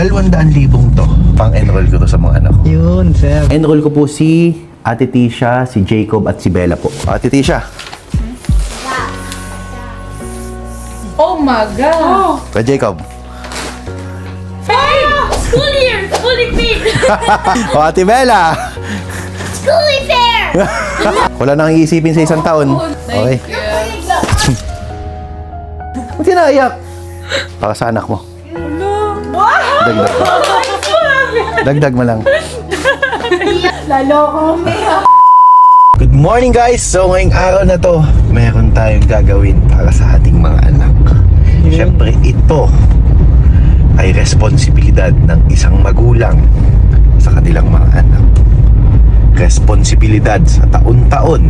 200,000 to. Pang-enroll ko to sa mga anak ko. Yun, sir. Enroll ko po si Ate Tisha, si Jacob at si Bella po. Ate Tisha. Oh my God! Kay Jacob. Hey! School year! School year! O Ate Bella. School fair! Wala nang iisipin sa isang taon. Okay. Ba't tinaiyak? Para sa anak mo. Dagdag. Dagdag mo lang. Lalo ko umiyak. Good morning guys! So ngayong araw na to, meron tayong gagawin para sa ating mga anak. Siyempre ito ay responsibilidad ng isang magulang sa kanilang mga anak. Responsibilidad sa taon-taon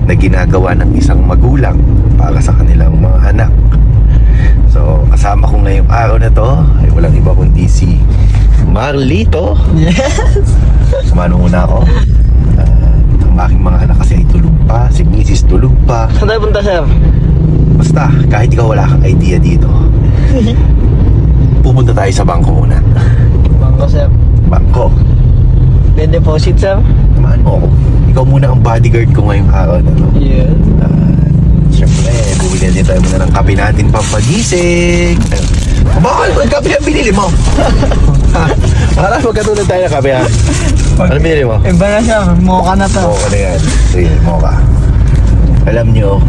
na ginagawa ng isang magulang para sa kanilang mga anak. So kasama ko ngayong araw na to ay walang iba kundi si Marlito. Yes! Sumano muna ako. Ang aking mga anak kasi ay tulog pa. Si Mrs. tulog pa. Saan tayo punta, sir? Basta, kahit ikaw wala kang idea dito, pupunta tayo sa bangko muna. Bangko, sir. Bangko. May deposit, sir? Samahan mo ako. Ikaw muna ang bodyguard ko ngayong araw na to. Yun. Siyempre, bumili din tayo muna ng kape natin pampagising. Bakal, ang kape na binili mo? Para magkatulad tayo ng kape ha. Ano binili mo? Iba na, sir. Mocha na to. Mocha na yan. Sige, mocha. Alam nyo,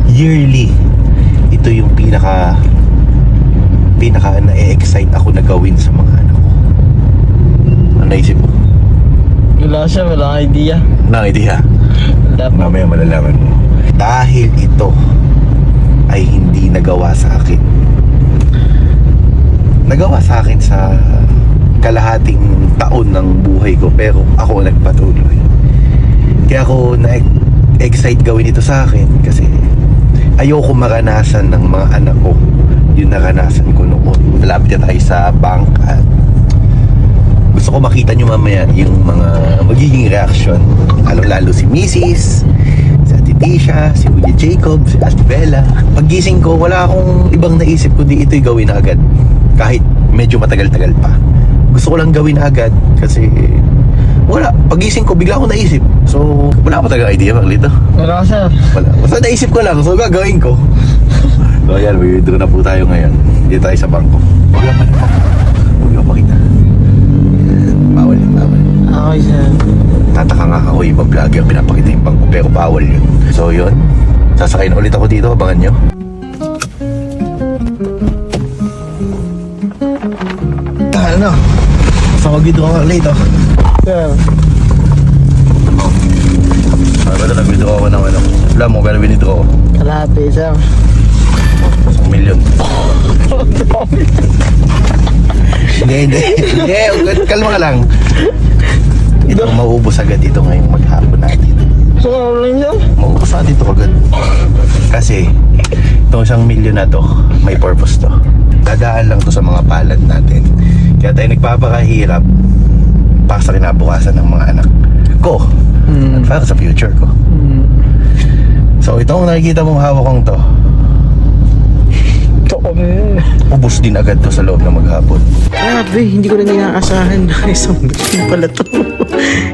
yearly, ito yung pinaka na-excite ako na gawin sa mga anak ko. Ano naisip mo? Wala, sir. Wala idea. Wala idea. Wala pa. Mamaya malalaman mo. Dahil ito ay hindi nagawa sa akin. Nagawa sa akin sa kalahating taon ng buhay ko, pero ako nagpatuloy. Kaya ako na-excite gawin ito sa akin kasi ayoko maranasan ng mga anak ko yung naranasan ko noon. Malapit na tayo sa bank at gusto ko makita nyo mamaya yung mga magiging reaction, lalo si Mrs., si Ate Tisha, si Kuya Jacob, si Ate Bella. Paggising ko, wala akong ibang naisip kundi ito'y gawin na agad kahit medyo matagal-tagal pa. Gusto ko lang gawin agad kasi wala, pagising ko bigla akong naisip. So wala pa talaga idea, Marlito. Wala, sir. Wala, basta naisip ko lang, so gagawin ko. So ayan, withdraw na po tayo ngayon. Dito tayo sa bangko. Wala pa naman. Huwag yung makita. Bawal yun, bawal. Okay, sir. Tataka nga ako, iba vlogger pinapakita yung bangko, pero bawal yun. So yun, sasakay na ulit ako dito, abangan nyo. Ano? Basta mag-withdraw ka late, oh. Sir. Ano na nag-withdraw ako ng ano? Alam mo, gano'n withdraw ko? Kalahati, sir. 1,000,000. Hindi. Kalma ka lang. Ito mauubos agad ito ngayong maghapon natin. So, ano lang, sir? Mauubos natin ito agad. Kasi, itong 1,000,000 na to, may purpose to. Dadaan lang to sa mga palad natin. Kaya tayo nagpapakahirap para sa kinabukasan ng mga anak ko. At para sa future ko. So, itong nakikita mong hawak kong to, ubos din agad to sa loob ng maghapon. Grabe, hindi ko na inaasahan na isang video pala to.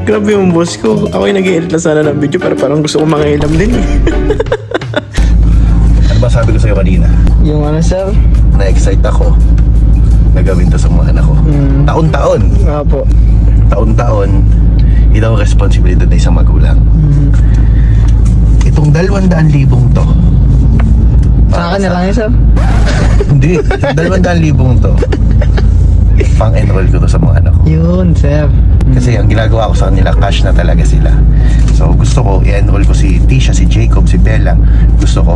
Grabe yung boss ko. Ako yung nag-i-edit na sana ng video pero parang gusto ko mangialam din eh. Ano ba sabi ko sa'yo kanina? Yung ano, sir? Na-excite ako na gawin to sa mga anak ko. Taon-taon. Nga po. Taon-taon, ito ang responsibilidad ng isang magulang. Itong 200,000 to. Sa akin na lang yun, sir? Hindi, 200,000 to. Pang-enroll ko to sa mga anak ko. Yun, sir. Kasi ang ginagawa ko sa kanila, cash na talaga sila. So gusto ko, i-enroll ko si Tisha, si Jacob, si Bella. Gusto ko,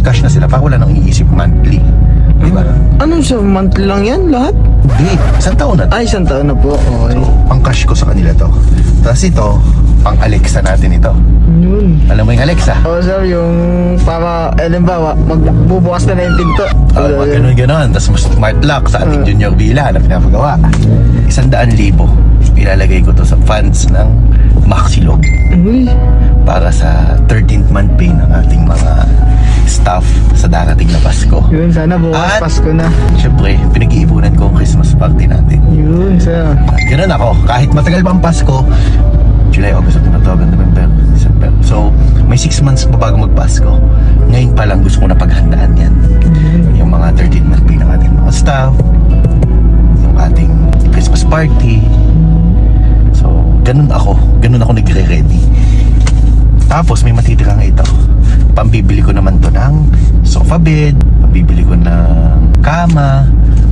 cash na sila para wala nang iisip monthly. Diba? Ano siya? Monthly lang yan lahat? Hindi, isang taon na to. Ay, isang taon na po. Okay. Pang cash ko sa kanila to. Tapos ito, pang Alexa natin ito. Yun. Alam mo yung Alexa? Oo, sir, yung para, halimbawa, magbubukas na yung pinto. Mga ganun-ganon. Tapos mas smart lock sa ating Junior Villa na pinapagawa. 100,000 ilalagay ko to sa funds ng Maxilog Uy. para sa 13th month pay ng ating mga staff sa darating na Pasko. Yun, sana bukas At- Pasko na. Siyempre, pinag-iipunan ko ang Christmas party natin. Yun, sir. Ganun ako, kahit matagal pang Pasko, July, August, September, October, November, December. So, may 6 months pa bago mag-Pasko. Ngayon pa lang gusto ko na paghandaan yan. Yung mga 13th birthday ng ating mga staff, yung ating Christmas party. So, ganun ako nagre-ready. Tapos, may matitirang ito. Pambibili ko naman to ng sofa bed, pambibili ko ng kama,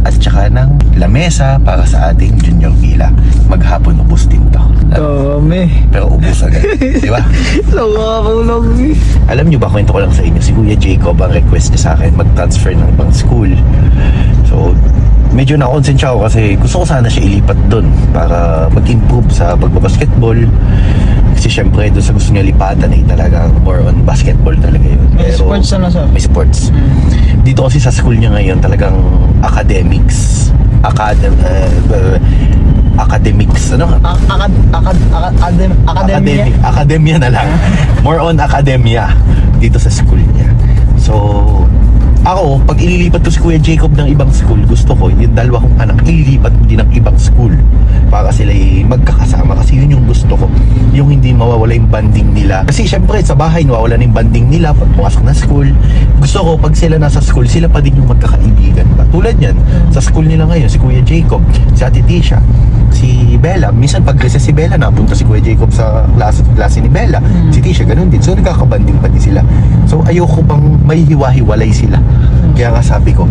at saka ng lamesa para sa ating junior villa. Maghapon ubos din to. Dami. Pero ubos agad, di ba? Nakakaulang eh. Alam nyo ba, kwento ko lang sa inyo, si Kuya Jacob ang request niya sa akin mag-transfer ng ibang school. So, medyo na-consensya ako kasi gusto ko sana siya ilipat doon para mag-improve sa pagbabasketball. Kasi syempre doon sa gusto niya lipatan ay talagang more on basketball talaga yun. May sports na sir. May sports. Dito kasi sa school niya ngayon talagang academics. Academics, ano? Academia. Academia na lang. More on academia dito sa school niya. So, ako, pag ililipat ko si Kuya Jacob ng ibang school, gusto ko, yung dalawa kong anak, ililipat ko din ng ibang school para sila magkakasama kasi yun yung gusto ko. Yung hindi mawawala yung banding nila. Kasi syempre, sa bahay, nawawala na yung banding nila pag pumasok na school. Gusto ko, pag sila nasa school, sila pa din yung magkakaibigan ba? Tulad yan, sa school nila ngayon, si Kuya Jacob, si Ate Tisha, si Bella. Minsan pag recess si Bella, napunta si Kuya Jacob sa klase ni Bella. Si Tisha, ganun din. So, nagkakabanding pa din sila. So, ayoko pang may hiwa-hiwalay sila. Kaya nga sabi ko,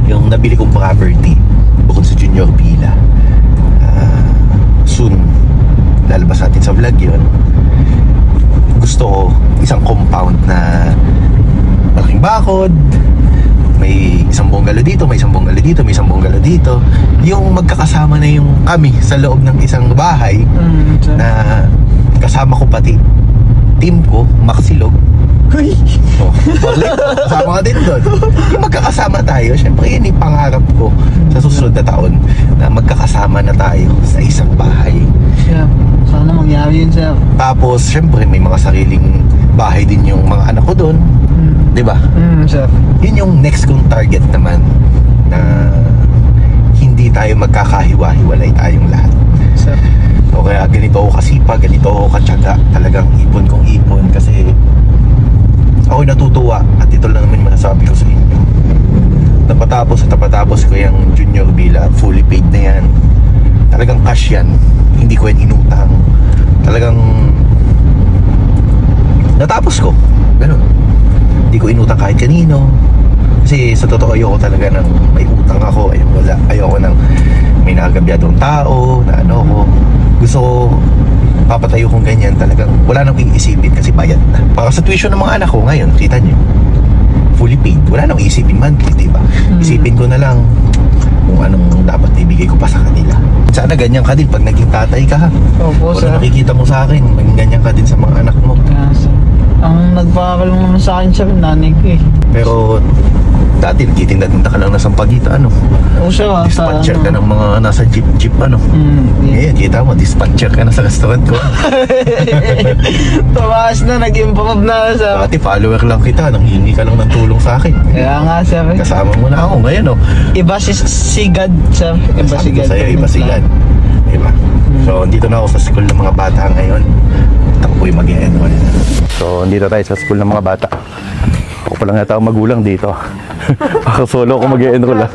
yung nabili kong property, bukod sa junior villa, soon, lalabas natin sa vlog yun. Gusto ko isang compound na malaking bakod, may isang bungalow dito, may isang bungalow dito, may isang bungalow dito. Yung magkakasama na yung kami sa loob ng isang bahay na kasama ko pati team ko, Maxilog. Oh, kasama ka din doon. Yung magkakasama tayo, syempre yun yung pangarap ko sa susunod na taon na magkakasama na tayo sa isang bahay. Sir, sana mangyari yun sir. Tapos, syempre may mga sariling bahay din yung mga anak ko doon. Di ba? Sir. Yun yung next kong target naman na hindi tayo magkakahiwa-hiwalay tayong lahat. Sir. So kaya ganito ako kasipag, ganito ako katyaga. Talagang ipon kong ipon kasi ako'y natutuwa at ito lang naman masasabi ko sa inyo. Napatapos ko yung junior villa, fully paid na yan. Talagang cash yan, hindi ko yan inutang. Talagang natapos ko, ganun. Hindi ko inutang kahit kanino. Kasi sa totoo ayoko talaga ng may utang ako. Ayoko ng may nagabyadong tao na ano ko. Gusto ko papatayo kong ganyan, talagang wala nang iisipin kasi bayad na. Para sa tuition ng mga anak ko ngayon, kita nyo, fully paid. Wala nang iisipin monthly, diba? Isipin ko na lang kung anong dapat ibigay ko pa sa kanila. Sana ganyan ka din pag naging tatay ka ha. Opo Kung sir. ano nakikita mo sa akin, maging ganyan ka din sa mga anak mo. Yes. Ang nagpapakal mo naman sa akin sir, nanay ko eh. Pero dati nagtitinda-tinda ka lang na sampagita, ano? Oo sir, Dispatcher ka ng mga nasa jeep, ano? Yeah. Ngayon, kita mo, dispatcher ka na sa restaurant ko. Tumaas na, nag-improve na sir. Dati follower lang kita, nang hingi ka lang ng tulong sa akin. Kaya nga sir. Kasama mo na ako ngayon, oh. Iba si God sir. Iba si Sabi ko God. sa'yo, iba si God. Diba? So, dito na ako sa school ng mga bata ngayon. Tapoy mag-e-enroll. So, dito tayo sa school ng mga bata. Ako pa lang yata ang magulang dito. Baka solo ako mag-e-enroll, ah.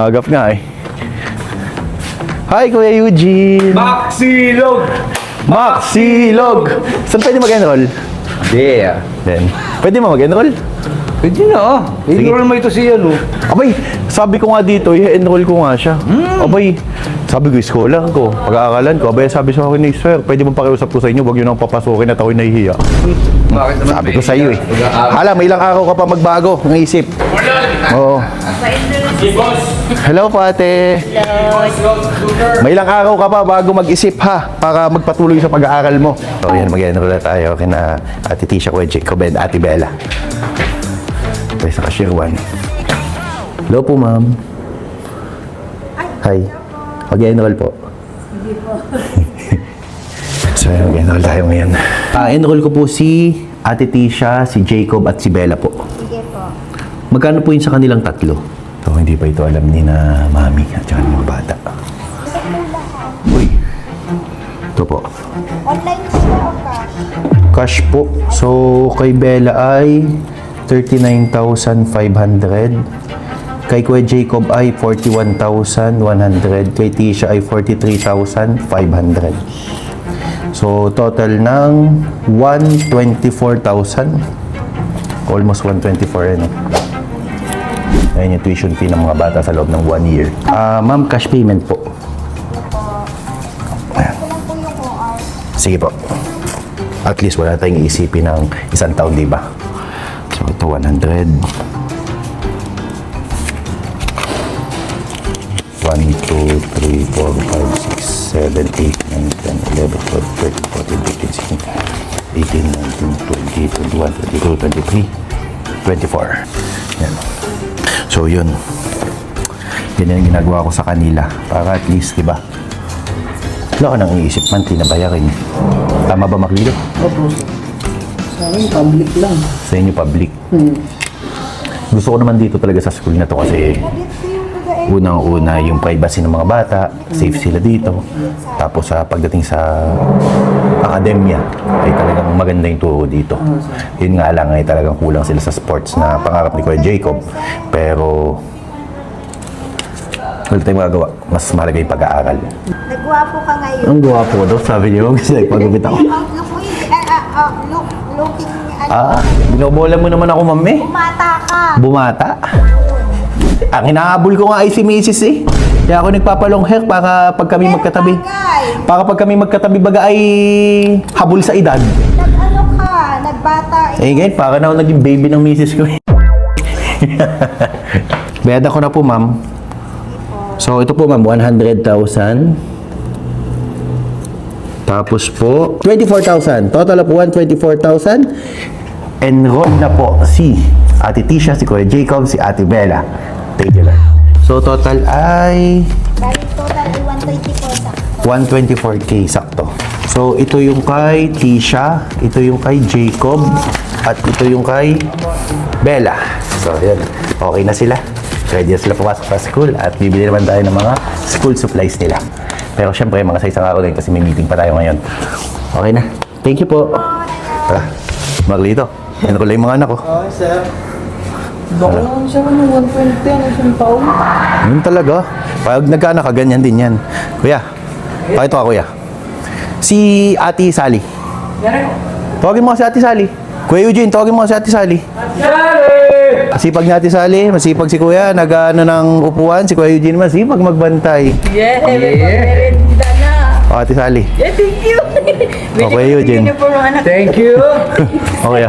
Agap nga, eh. Hi, Kuya Eugene! Maxilog! Maxilog! Saan pwede mag-enroll? Yeah. Then, pwede mo mag-enroll? Pwede na ah. Enroll mo ito siya no. Abay, sabi ko nga dito, i-enroll ko nga siya. Abay, sabi ko, iskolan ko, pag-aakalan ko. Abay, sabi sa akin ni Sir, pwede mong pakiusap ko sa inyo, huwag yun ang papasukin at ako'y nahihiya. Bakit naman? Sabi ko sa iyo eh. Hala, may ilang araw ka pa magbago ng isip. Oo. Hello po ate. May ilang araw ka pa bago mag-isip ha, para magpatuloy sa pag-aaral mo. So yan, mag-enroll na tayo kina Ate Tisha, Kuya Jacob, and Ate Bella. Tayo sa cashier 1. Hello po ma'am. Hi. Mag-enroll po. So mag-enroll tayo ngayon. Enroll ko po si Ate Tisha, si Jacob at si Bella po. Sige po. Magkano po yun sa kanilang tatlo? So, hindi pa ito alam ni na mami at saka ni Cash po. So, kay Bella ay 39,500. Kay Kuya Jacob ay 41,100. Kay Tisha ay 43,500. So, total ng 124,000. Almost 124 Ayan yung tuition fee ng mga bata sa loob ng 1 year. Ma'am, cash payment po. Ayan. Sige po. At least wala tayong iisipin ng isang taon, di ba? So, ito 100. 1, 2, 3, 4, 5, 6, 7, 8, 9, 10, 11, 12, 13, 14, 15, 16, 18, 19, 20, 21, 22, 23, 24. Yan. So, yun. Yan yung ginagawa ko sa kanila. Para at least, di ba? Wala ka nang iisip monthly na bayarin. Tama ba, Maklilo? Opo, sir. Sa akin, public lang. Sa inyo, public. Gusto ko naman dito talaga sa school na to kasi unang-una yung privacy ng mga bata, safe sila dito. Tapos pagdating sa akademya, ay talagang maganda yung turo dito. Yun nga lang ay talagang kulang sila sa sports na pangarap ni Kuya Jacob. Pero wala tayong magagawa. Mas mahalaga yung pag-aaral. Nagwapo ka ngayon. Ang gwapo daw, sabi niyo. Kasi pag-gupit ako. Looking, Binobola mo naman ako, mami. bumata ka. Bumata. Ang hinahabol ko nga ay si Mrs. eh. Kaya ako nagpapalong hair para pag kami magkatabi. Para pag kami magkatabi baga ay habol sa edad. Nag-ano ka, nagbata. Eh ngayon, para na ako naging baby ng Mrs. ko. Bayad ako na po, ma'am. So, ito po, ma'am, 100,000. Tapos po, 24,000. Total po, 124,000. Enroll na po si Ate Tisha, si Kuya Jacob, si Ate Bella. Thank you, Lord. So, total ay Balik total ay 124 sa. 124K sakto. So, ito yung kay Tisha, ito yung kay Jacob, at ito yung kay Bella. So, yan. Okay na sila. Ready na sila pumasok sa school at bibili naman tayo ng mga school supplies nila. Pero syempre, mga sa isang araw din kasi may meeting pa tayo ngayon. Okay na. Thank you po. Tara, Maglito. Yan ko lang yung mga anak ko. Okay, sir. Baka naman siya ka ng 120 ang isang taon. Yun talaga. Pag nagkaanak ka, ganyan din yan. Kuya, pakito ka, kuya. Si Ate Sally. Tawagin mo si Ate Sally. Kuya Eugene, tawagin mo si Ate Sally. Masipag ni Ate Sally, masipag si Kuya, nag-ano ng upuan. Si Kuya Eugene masipag magbantay. Yeah, merenda na. O, Ate Sally. Yeah, thank you. Okay, Eugene. Thank you. Okay.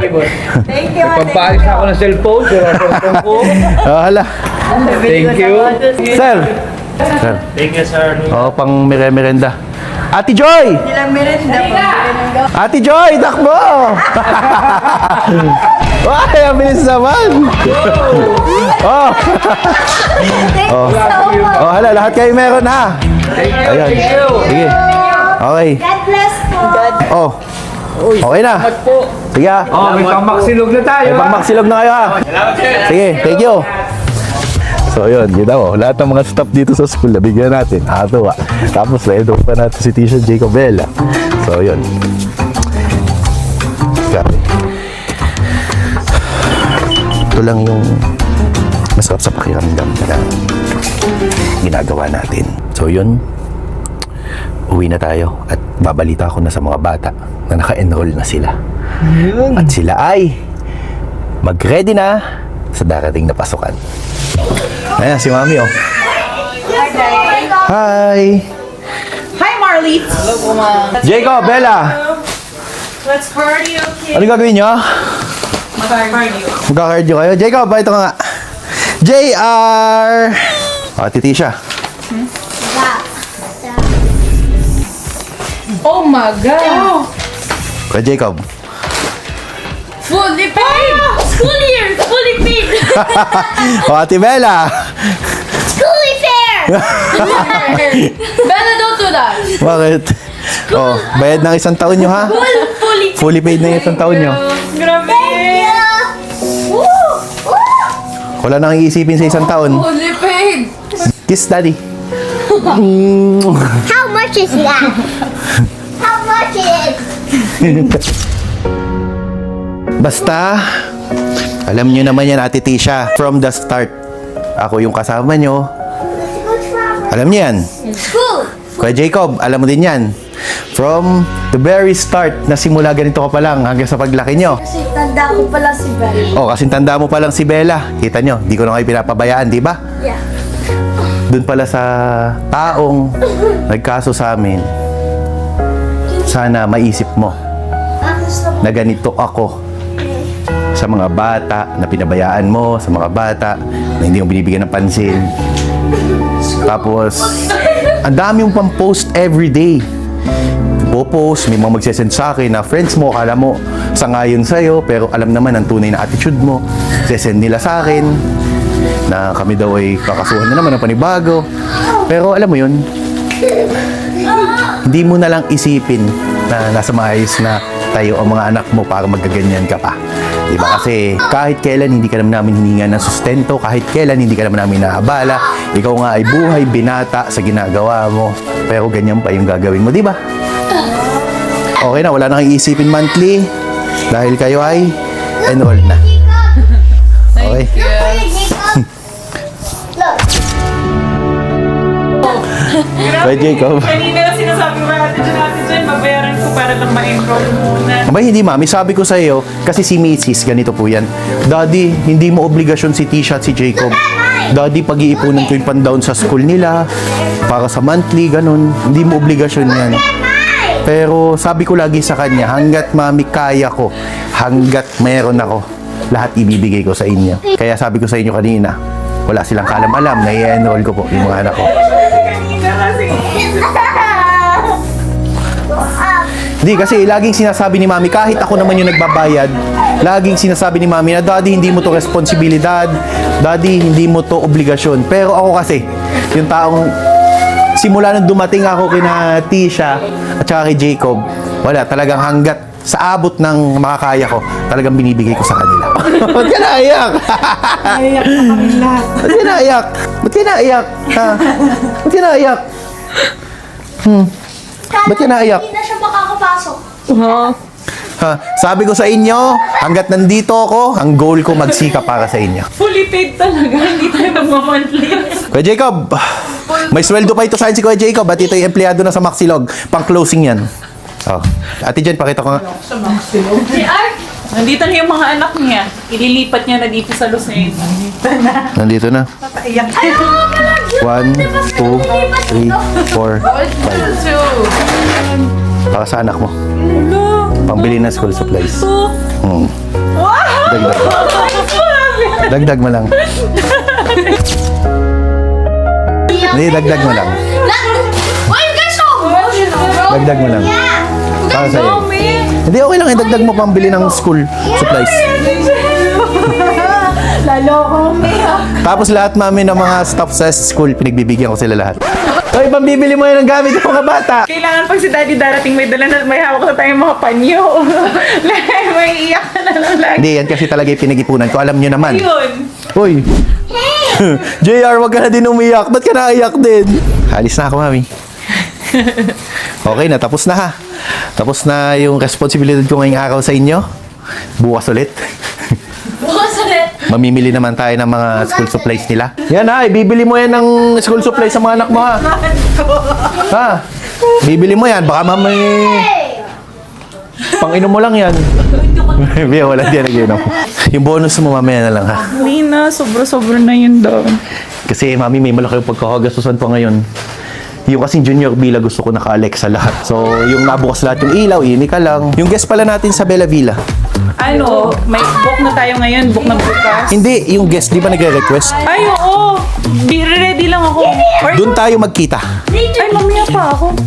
Thank you, ate. Pagpaalis na ako ng cellphone. Sira ang cellphone ko. Hala. Thank you. Sir. Sir. Thank you, sir. O, pang merenda. Ate Joy! Ate Joy, takbo! Ay, ang bilis naman! Oh! Oh, oh, hala, lahat kayo meron ha! Ayan. Sige. Okay. God bless po. Oh. Okay na. Sige ha. Oh, may pangmaksilog na tayo. May pangmaksilog na kayo ha. Sige, thank you. So yun, yun ako. Lahat ng mga staff dito sa school, nabigyan natin. Nakatuwa. Tapos na-edok pa natin si Tisha Jacob Bella. So yun. Grabe. Ito lang yung masarap sa pakiramdam na ginagawa natin. So yun, uwi na tayo at babalita ko na sa mga bata na naka-enroll na sila. At sila ay mag-ready na sa darating na pasukan. Ayan, si Mami, oh. Hi! Hi, Marley. Hello po, ma. Jacob, Bella! Let's party, okay? Ano gagawin nyo? Mag-cardio. Magka-cardio kayo? Jacob, ito ka nga. JR! O, Titisha. Oh my God. Kaya Jacob. Fully paid. School year. Fully paid. O, Ate Bella. Schooly fair! Bella, don't do that. Bakit? O, bayad ng isang taon nyo, ha? Fully Fully paid na yung isang taon nyo. Grabe. Woo! Woo! Wala nang iisipin sa isang taon. Fully paid. Kiss, Daddy. How much is that? How much is Basta, alam nyo naman yan, Ate Tisha. From the start, ako yung kasama nyo. Alam niyo yan. School. Kuya Jacob, alam mo din yan. From the very start, na simula ganito ka pa lang hanggang sa paglaki nyo. Kasi tanda ko pala si Bella. Oh, kasi tanda mo pa lang si Bella. Kita nyo, di ko na kayo pinapabayaan, di ba? Yeah. Doon pala sa taong nagkaso sa amin, sana maisip mo na ganito ako sa mga bata na pinabayaan mo, sa mga bata na hindi mo binibigyan ng pansin. Tapos, ang dami mong pang post everyday. Post, may mga magsesend sa akin na friends mo, akala mo sangayon sa'yo, pero alam naman ang tunay na attitude mo. Sesend nila sa akin na kami daw ay kakasuhan na naman ng panibago. Pero alam mo yun, hindi mo na lang isipin na nasa maayos na tayo ang mga anak mo para magaganyan ka pa. Diba? Kasi kahit kailan hindi ka naman namin hininga ng sustento, kahit kailan hindi ka naman namin naabala, ikaw nga ay buhay, binata sa ginagawa mo. Pero ganyan pa yung gagawin mo, diba? Okay na, wala na kang iisipin monthly dahil kayo ay enrolled na. Okay? Kuya Jacob. Kanina na sinasabi mo natin dyan, babayaran ko para lang ma-enroll muna. Abay, hindi mami, sabi ko sa iyo, kasi si Mrs. ganito po yan. Daddy, hindi mo obligasyon si Tisha at si Jacob. Daddy, pag-iipunan ko yung pan-down sa school nila, para sa monthly, ganun. Hindi mo obligasyon yan. Pero sabi ko lagi sa kanya, hanggat mami kaya ko, hanggat meron ako, lahat ibibigay ko sa inyo. Kaya sabi ko sa inyo kanina, wala silang kalam-alam, na-i-enroll ko po yung mga anak ko. Kanina kasi. Hindi, kasi laging sinasabi ni mami, kahit ako naman yung nagbabayad, laging sinasabi ni mami na, Daddy, hindi mo to responsibilidad, Daddy, hindi mo to obligasyon. Pero ako kasi, yung taong, simula nung dumating ako kina Tisha at saka kay Jacob, wala, talagang hanggat sa abot ng makakaya ko, talagang binibigay ko sa kanila. Ba't ka naiyak? Naiyak na kami lahat. Ba't ka naiyak? Ba't ka naiyak? Ha? Ba't ka naiyak? Ba't ka naiyak? Hindi na siya makakapasok. Ha, sabi ko sa inyo, hanggat nandito ako, ang goal ko magsika para sa inyo. Fully paid talaga, hindi tayo magmamonthly. Kuya Jacob, may sweldo pa ito sa akin si Kuya Jacob at ito yung empleyado na sa Maxilog. Pang-closing yan. Oh. Ate Jen, pakita ko nga. Si Art, nandito na yung mga anak niya. Ililipat niya na dito sa Lucena. Nandito na. Pataiyak. 1, 2, 3, 4, 5. Para sa anak mo. Pambili ng school supplies. Dagdag. Dagdag mo lang. Hindi, dagdag mo lang. Why you guys so Dagdag mo lang. Para sa'yo. Hindi, okay lang. Dagdag mo pambili ng school supplies. Lalo ako Tapos lahat, mami, ng mga staff sa school, pinagbibigyan ko sila lahat. Hoy, pambibili mo yan ng gamit ng mga bata. kailangan pag si Daddy darating may dala na may hawak na tayong mga panyo. May iyak ka na lang lagi. Hindi, yan kasi talaga yung pinag-ipunan ko. Alam nyo naman. Yun. Hoy! JR, wag ka na din umiyak. Ba't ka naiyak din? Alis na ako, mami. Okay na, tapos na ha. Tapos na yung responsibilidad ko ngayong araw sa inyo. Bukas ulit. Bukas ulit. Mamimili naman tayo ng mga school supplies nila. Yan ha, ibibili mo yan ng school supplies sa mga anak mo ha. Ha? Bibili mo yan, baka mamay... Pang-inom mo lang yan. Biya, wala din nag-inom. Yung bonus mo mamaya na lang ha. Hindi na, sobra-sobra na yun daw. Kasi mami, may malaki yung pagkakagastusan pa ngayon. Yung kasing Junior Villa gusto ko naka-Alexa lahat. So, yung nabukas lahat yung ilaw, ini ka lang. Yung guest pala natin sa Bella Villa. Ano, may book na tayo ngayon, book na bukas. Hindi, yung guest, di ba nagre-request? Ay, oo. Ready lang ako. Or, Doon tayo magkita. ay, mamaya pa ako.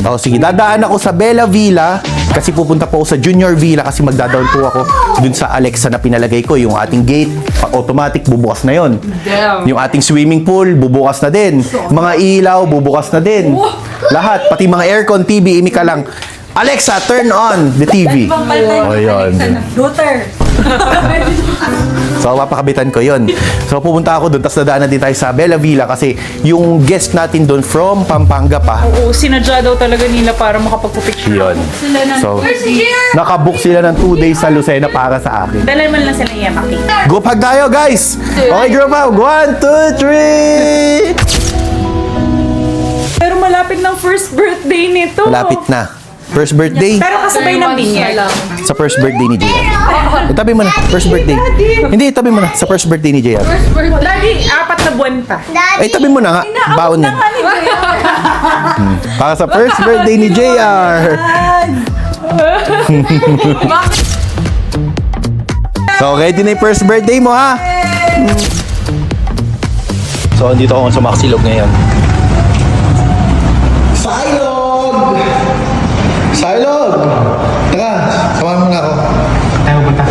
O sige, dadaan ako sa Bella Villa kasi pupunta po ako sa Junior Villa kasi magdadaon po ako dun sa Alexa na pinalagay ko. Yung ating gate, automatic, bubukas na yon. Yung ating swimming pool, bubukas na din. Mga ilaw, bubukas na din. Lahat, pati mga aircon, TV, imi ka lang. Alexa, turn on the TV. O yun. Luther. So, papakabitan ko yon. So, pupunta ako doon, tapos dadaanan din tayo sa Bella Villa kasi yung guest natin doon from Pampanga pa. Oo, sinadya daw talaga nila para makapagpupicture. Yun. Sila ng So, Where's the chair? nakabook sila ng 2 days sa Lucena para sa akin. Dala man lang sila Yamaki. Group hug tayo, guys! Okay, group hug. 1, 2, 3! Pero malapit ng first birthday nito. Malapit na. First birthday. Pero kasabay ng binyag. Sa first birthday ni JR. Itabi mo na. First birthday. Hindi, itabi mo na. Sa first birthday ni JR. Lagi, 4 na buwan pa. Ay, itabi mo na nga. Baon yan. Para sa first birthday ni JR. So, ready na yung first birthday mo, ha? So, andito ako sa Maxilog ngayon. Silog! Silog! Tara, samahan mo na ako. Tayo punta.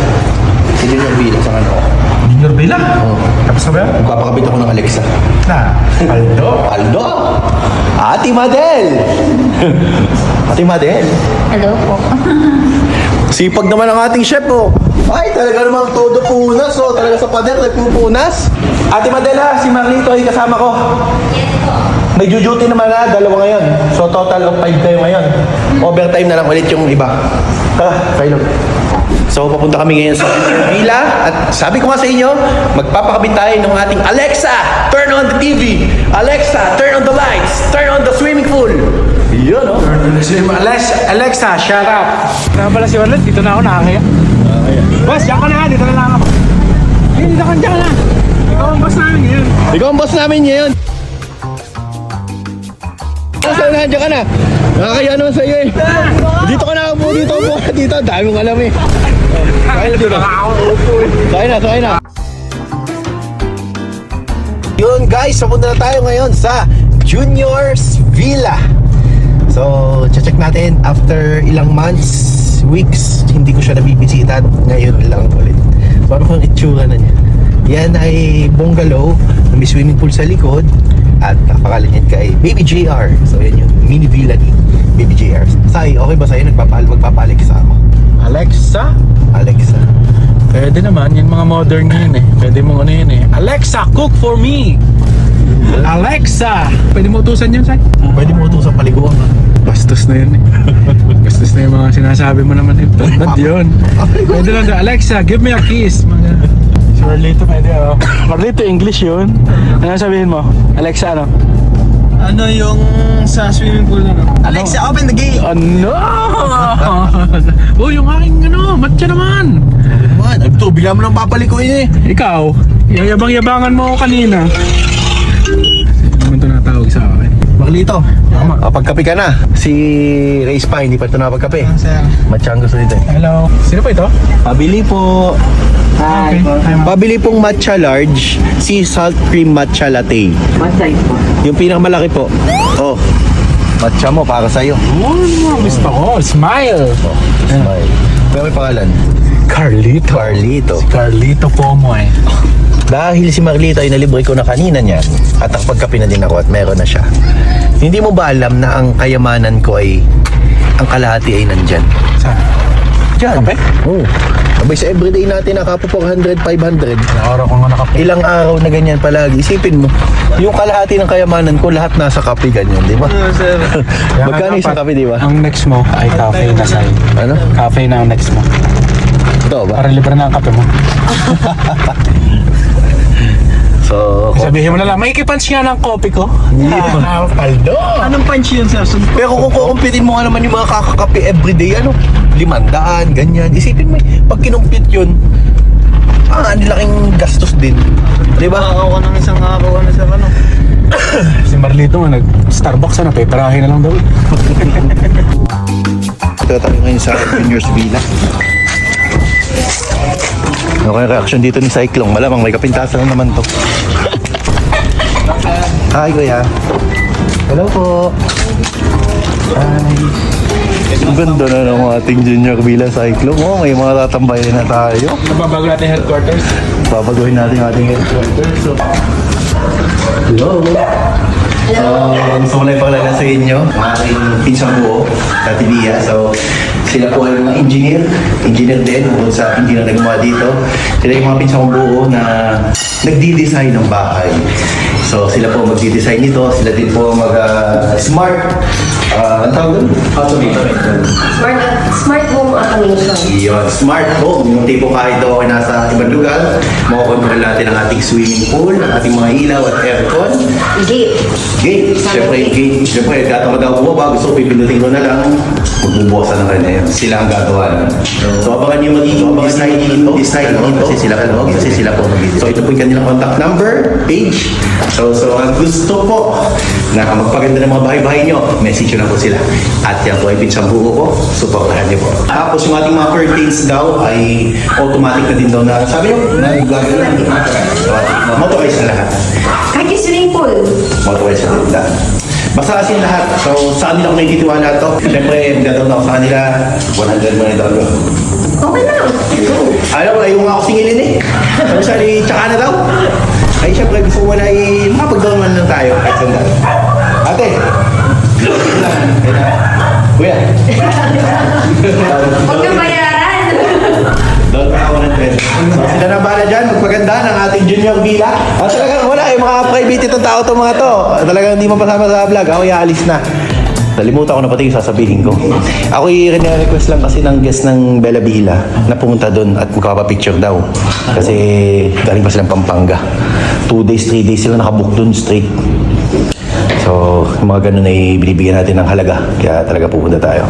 Si Junior Villa, samahan ako. Junior Bella? Oo. Tapos na ba yan? Magpapakabit ako ng Alexa. Na. Aldo. Aldo! Ate Madel! Ate Madel! Hello po. Sipag naman ang ating chef, oh. Ay, talaga namang todo punas, oh. Talaga sa pader, nagpupunas. Ate Madel, ha, si Marlito ay kasama ko. May duty naman na, 2 ngayon. So, total of 5 kayo ngayon. Overtime na lang ulit yung iba. Tara, Silog. So, papunta kami ngayon sa Villa. At sabi ko nga sa inyo, magpapakabit tayo ng ating Alexa, turn on the TV. Alexa, turn on the lights. Turn on the swimming pool. Yun, oh. Alexa, shut up. Tama pala si Warlet, dito na ako nakakaya. Boss, diyan ka na, dito na lang ako. Dito ka na. Ikaw ang boss namin ngayon. Ikaw ang boss namin ngayon. Saan na, dyan ka na. Nakakaya naman sa'yo eh. Dito ka na, upo dito, upo ka dito. Dami mong alam eh. Kain na dito. Kain na. Yun guys, papunta na tayo ngayon sa Junior's Villa. So, check natin after ilang months, weeks, hindi ko siya nabibisita. Ngayon lang ulit. Parang kung itsura na niya. Yan ay bungalow na may swimming pool sa likod. At napakalala niyan kay Baby JR. So yan yung mini villa ni Baby JR. Say, okay ba sa'yo? Magpapa-Alexa ako. Alexa? Alexa. Pwede naman, yung mga modern yun eh. Pwede mong ano yun eh. Alexa, cook for me! Alexa! Pwede mo utusan yun, Sai? Pwede mo ito sa paliguan. Bastos na yun eh. Bastos na yung mga sinasabi mo naman eh. Bad yun. Pwede lang doon, Alexa, give me a kiss. Mga... Si Marlito pwede oh. Marlito, English yun. Ano sabihin mo? Alexa, ano? Ano yung sa swimming pool na no? Alexa, open the gate! Ano? Oh, yung aking ano, matcha naman. Man, ito, bigla mo nang papalikuin eh. Ikaw, yabang-yabangan mo ako kanina. Hindi naman ito natawag sa akin. Maglito. Pagkape ka na. Si Ray Spy, hindi pa ito napagkape. Sir. Matcha ang gusto dito eh. Hello. Sino pa ito? Pabili po. Okay. Pabili pong matcha large, sea salt cream matcha latte. Yung pinakamalaki po. Oh. Matcha mo para sa'yo. Oh, gusto ko. Smile. Smile. Pero may pangalan. Carlito. Carlito. Carlito Pomoy. Dahil si Marlito ay nalibre ko na kanina niyan at nakapagkape na din ako at meron na siya. Hindi mo ba alam na ang kayamanan ko ay ang kalahati ay nandyan? Saan? Diyan. Kape? Oo. Abay sa everyday natin nakapo 400, 500. Araw ko nga nakape. Ilang araw na ganyan palagi. Isipin mo, yung kalahati ng kayamanan ko lahat nasa kape ganyan, di ba? Sir. Magkano isang kape, di ba? Ang next mo ay cafe na sa'yo. Ano? Cafe na ang next mo. Ito ba? Para libre na ang kape mo. So, Sabihin mo na lang, may kipunch nga ng kopi ko. Paldo. Anong punch yun, sir? pero kung kukumpitin mo nga naman yung mga kakakape everyday, 500, ganyan. Isipin mo, pag kinumpit yun, ang laking gastos din. Di ba? Ako ng isang araw, ano, sir, ano? Si Marlito nga nag-Starbucks na, peperahin na lang daw. Ito tayo ngayon sa Junior's Villa. Ano kaya reaction dito ni Cyclone? Malamang may kapintasan naman to. Hi, kuya. Hello po. Hi. Ang ganda na ng ating Junior Villa Cyclone. Oh, may mga tatambayan na tayo. Nababago natin headquarters. Babaguhin natin ating headquarters. So, hello. So, gusto mo na ipakilala sa inyo, ang aking pinsang buo, Tati Bia. So, sila po ay mga engineer din, bukod sa engineer na gumawa dito. Sila yung mga pinsang buo na nagdi-design ng bahay. So, sila po magdi-design nito, sila din po mag-smart, ang tawag doon? Smart home automation. Yun, smart home. Yung tipo kahit ako ay nasa ibang lugar, makokontrol natin ang ating swimming pool, ang ating mga ilaw at aircon. Gate. Gate. Siyempre, gate. Siyempre, gatamad ako bumaba. Gusto ko pipindutin ko na lang. Magbubukasan ng kanya yun. Sila ang gagawa na. So, abangan nyo magiging design dito. Kasi sila po mag-design. So, ito po yung kanilang contact number, page. So, ang gusto po na magpaganda ng mga bahay-bahay nyo, message nyo lang po sila. At yan po ay pinsang buo ko. Supportahan nyo po. Tapos, yung ating mga curtains daw ay automatic na din daw na, sabi nyo, na gagawin na. Motorized na lahat. Kahit yung swimming pool. Motorized na din lahat. Basta kasi lahat. So, sa kanila ko may titiwala to. Siyempre, magdadaw na ako sa kanila. $100 million. Okay na. Alam ko, ayaw nga ako singilin eh. Sabi sa tsaka na daw. Ay, siyempre, gusto ko na makapag-down lang tayo. Kahit sandali. Ate! Kuya! Huwag kang bayaran. Doon pa ako ng trend. So, sila na bala dyan, magpaganda ng ating junior villa. At talagang wala, yung mga private itong tao itong mga to. Talagang hindi mapasama sa vlog. Ako iaalis na. Nalimutan ko na pati yung sasabihin ko. Ako i-request lang kasi ng guest ng Bella Villa na pumunta doon at magpapapicture daw. Kasi galing pa silang Pampanga. 2 days, 3 days sila nakabook doon straight. So, yung mga ganun ay binibigyan natin ng halaga. Kaya talaga pupunta tayo.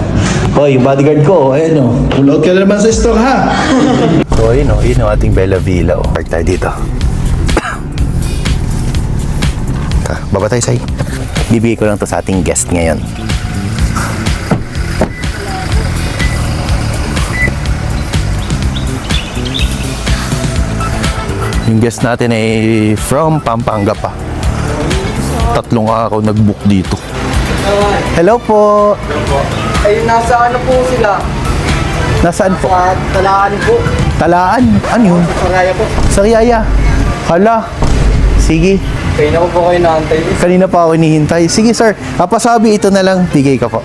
Hoy, yung bodyguard ko, ayan o. Pull out ka na naman sa store, ha? So, ayun o. Yun ang ating Bella Villa. Park tayo dito. Baba tayo, Sai. Bibigay ko lang to sa ating guest ngayon. Yung guest natin ay from Pampanga pa. 3 araw nag-book dito. Hello po. Ay, nasa ano po sila? Nasaan po? Sa Talaan po. Talaan? Ano yun? Saraya po. Sariaya. Hala. Sige. Kaya na po kayo naantay. Kanina pa ako hinihintay. Sige sir. Papasabi ito na lang. Bigay ka po.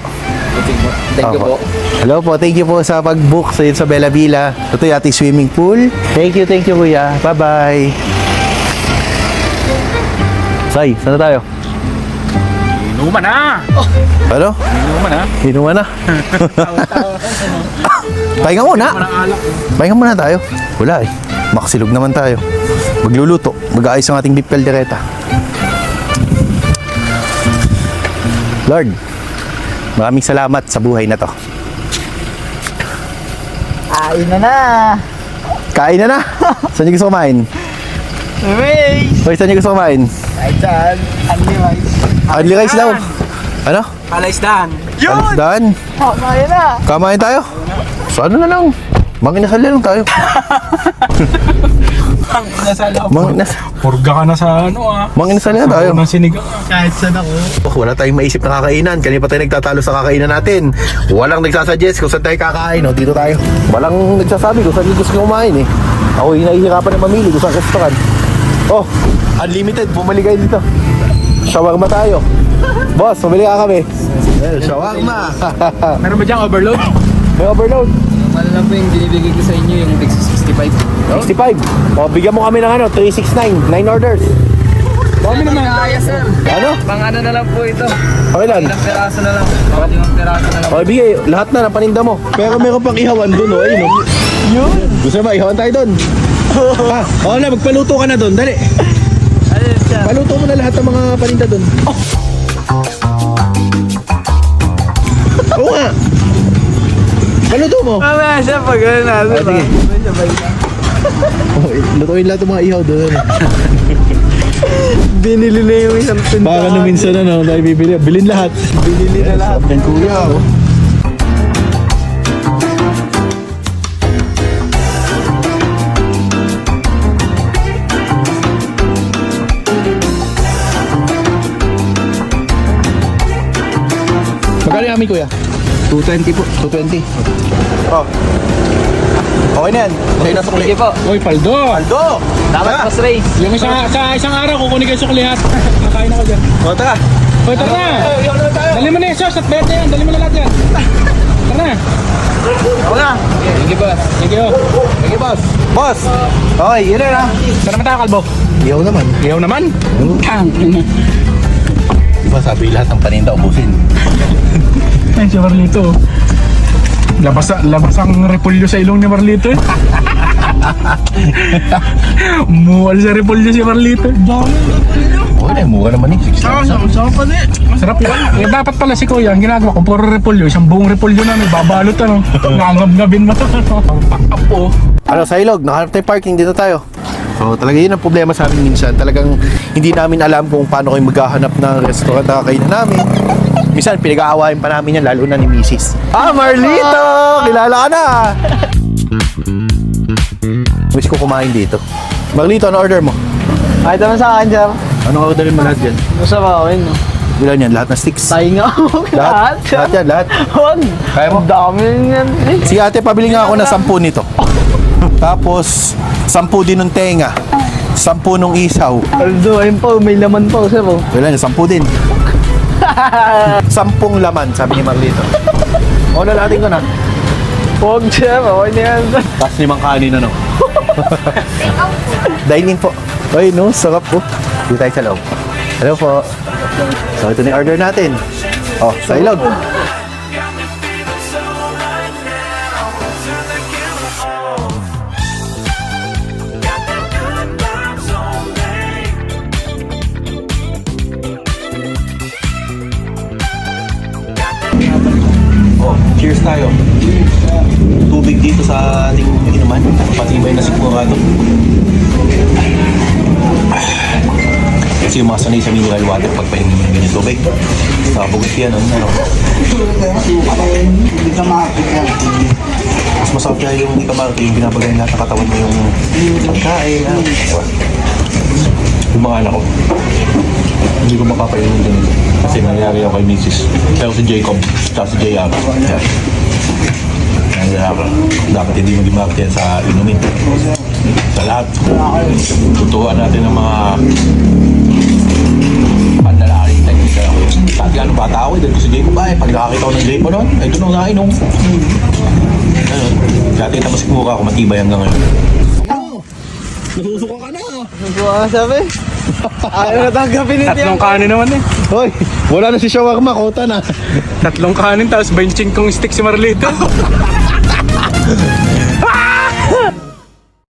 Thank you po. Hello po. Thank you po sa pag-book sa Bella Villa. Ito yung ating swimming pool. Thank you kuya. Bye-bye. Sai, saan na tayo? Inuman na! Ano? Inuman na. Inuman na. Pahinga muna. Pahinga muna tayo. Wala eh. Makasilog naman tayo. Magluluto. Mag-aayos ang ating beef caldereta. Lord, maraming salamat sa buhay na to. Kain na na. Kain na na. Saan niyo gusto kumain? Race. Hoy, saan niyo gusto kumain? Ay, dyan. Only rice. Only rice daw. Ano? Palaisdan. Alisdan. Kamain na. Kamain tayo. So ano na lang. Manginasal na lang tayo. Purga ka na sa ano ah. Manginasal na tayo. Ng sinigang. Kahit saan ako. Wala tayong maisip na kakainan. Kanina pa tayo nagtatalo sa kakainan natin. Walang nagsasuggest kung saan tayo kakain. O, dito tayo. Walang nagsasabi kung saan gusto nyo kumain eh. Ako yung nahihirapan na mamili kung saan restaurant. Oh, unlimited. Bumali kayo dito. Shawarma tayo. Boss, bumili ka kami. Well, shawarma. Meron ba diyang overload? May overload. Ano lang po yung binibigay ko sa inyo, yung 65. 65. O, bigyan mo kami ng ano, 369. 9 orders. Kami naman. Kaya, sir. Ano? Pang ano na lang po ito. Pakailan? Ilang peraso na lang. Baka 5 peraso na lang. O, bigay. Lahat na ng paninda mo. Pero meron pang ihawan dun, o. Ayun, o. Yun. Gusto mo, ihawan tayo dun. Ha? O na, magpaluto ka na dun. Dali. Ayun siya. Paluto mo na lahat ng mga paninda dun. Oo nga. Paluto mo. Mamaya siya pag ano natin. Sige. Lutuin lahat ng mga ihaw dun. Binili na yung isang tindahan. Baka na minsan ano, tayo bibili. Bilin lahat. Binili na lahat. Yan kuya, o. Magkano yung amin kuya? 220 po. 220. Oh. Okay na yan. Sa'yo na sukli. Sige po. Uy, paldo! Aldo! Dapat mas race. Yung sa isang araw, kukunin kayo sukli hat. Nakain ako dyan. O, tara. Uy, tara na! Ihaw na tayo. Dali mo na yung sauce at bete yan. Dali mo na lahat yan. Tara na. Wala. Thank you, boss. Thank you. Thank you, boss. Boss! Okay, yun na. Saan naman tayo, Kalbo? Iyaw naman. Iyaw naman? Tang. Diba sabi lahat ng paninda ubusin? Ay, si Marlito. Labas ang repulyo sa ilong ni Marlito. Muwal sa repulyo si Marlito. Wala, mura naman eh. Sama pa din. Sarap yun. Eh, dapat pala si Kuya, ang ginagawa ko, puro repulyo. Isang buong repulyo na may babalot ano. Ngangab-ngabin mo. Ang pakap po. Ano, sa ilog, nakahanap tayo parking, dito tayo. So talaga yun ang problema sa amin minsan. Talagang hindi namin alam kung paano kayo maghahanap ng restaurant na kakainin namin. Minsan pinag-aawain pa namin yan, lalo na ni Mrs. Ah, Marlito! Kilala ka na! Wish ko kumain dito. Marlito, ano order mo? Kahit naman sa akin, sir. Ano orderin mo lahat yan? Gusto ko, yun. Ilan yan? Lahat na sticks? Tayo nga. Lahat? Lahat yan, lahat. Huwag. Kaya mo? Ang dami yan. Si ate, pabili nga ako ng 10 nito. Tapos, 10 din ng tenga. 10 nung isaw. Although, ayun po, may laman po, sir. Oh. Wala na, 10 din. 10 laman, sabi ni Marlito. O, nalating ko na. Huwag, sir. Okay na yan. Tapos 5 kanin, ano? Dining po. Ay, no, sarap po. Dito tayo sa loob. Hello po. So, ito na yung order natin. Oh, sa ilog. Oh, cheers tayo. Tubig dito sa ating inuman. Patibay na sigurado. Kasi yung mga sanay sa mineral water pag painumin mo ng ganyan tubig. Nakabugot yan, ano? Mas masarap kaya yung hindi ka marito, yung binabagayin lahat ng katawan mo yung pagkain. Diba? Yung mga anak ko, hindi ko mapapainumin din. Kasi nangyari ako kay Mrs. Pero si Jacob, tsaka si JR. Dapat hindi mo dimarket yan sa inumin. Sa lahat. Tuturuan natin ng mga pandalaking technique. Dati ano bata ako, dahil ko si Jacob ay pag nakakita ko ng Jacob noon, ay doon ako nainom. Ano, dati naman siguro ako matibay hanggang ngayon. Nasusuka ka na. Nasusuka ka, sabi. Ayaw na tanggapin ito. Tatlong kanin naman eh. Hoy, wala na si shawarma, kota na. Tatlong kanin tapos benching kong stick si Marlito.